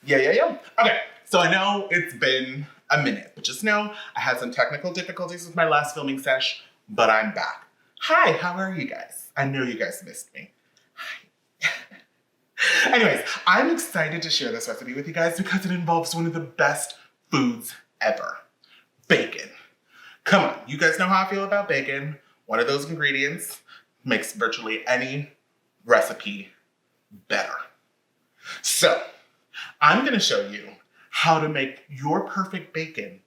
Yeah. Okay, so I know it's been a minute, but just know I had some technical difficulties with my last filming sesh, but I'm back. Hi, how are you guys? I know you guys missed me. Hi. Anyways, I'm excited to share this recipe with you guys because it involves one of the best foods ever. Bacon. Come on, you guys know how I feel about bacon. One of those ingredients makes virtually any recipe better. So, I'm gonna show you how to make your perfect bacon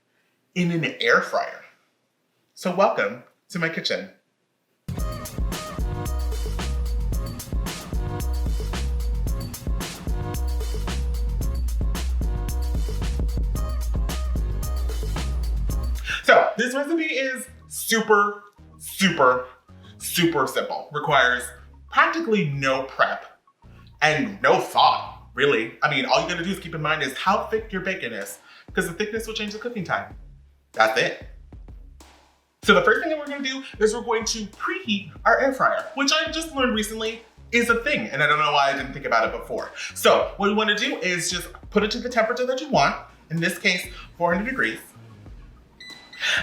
in an air fryer. So welcome to my kitchen. So this recipe is super simple. Requires practically no prep and no thought, really. I mean, all you gotta do is keep in mind is how thick your bacon is, because the thickness will change the cooking time. That's it. So the first thing that we're gonna do is we're going to preheat our air fryer, which I just learned recently is a thing, and I don't know why I didn't think about it before. So what we wanna do is just put it to the temperature that you want, in this case, 400 degrees,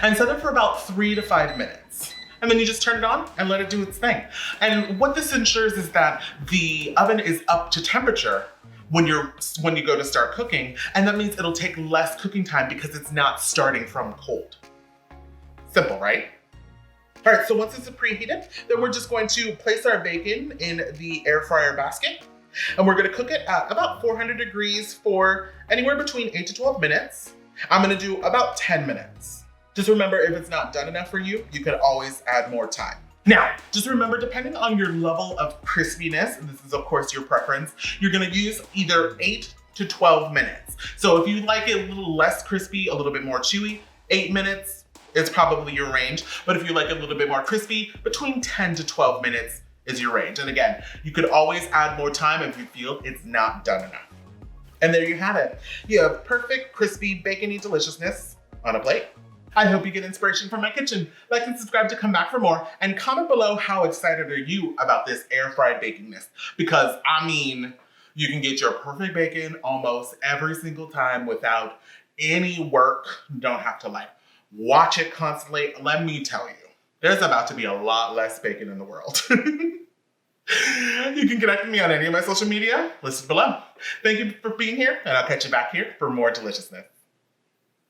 and set it for about 3 to 5 minutes. And then you just turn it on and let it do its thing. And what this ensures is that the oven is up to temperature when you go to start cooking, and that means it'll take less cooking time because it's not starting from cold. Simple, right? All right, so once it's preheated, then we're just going to place our bacon in the air fryer basket, and we're gonna cook it at about 400 degrees for anywhere between 8 to 12 minutes. I'm gonna do about 10 minutes. Just remember, if it's not done enough for you, you can always add more time. Now, just remember, depending on your level of crispiness, and this is of course your preference, you're gonna use either 8 to 12 minutes. So if you like it a little less crispy, a little bit more chewy, 8 minutes is probably your range. But if you like it a little bit more crispy, between 10 to 12 minutes is your range. And again, you could always add more time if you feel it's not done enough. And there you have it. You have perfect, crispy, bacony deliciousness on a plate. I hope you get inspiration from my kitchen. Like and subscribe to come back for more, and comment below how excited are you about this air fried bakingness, because I mean, you can get your perfect bacon almost every single time without any work. You don't have to watch it constantly. Let me tell you, there's about to be a lot less bacon in the world. You can connect with me on any of my social media listed below. Thank you for being here, and I'll catch you back here for more deliciousness.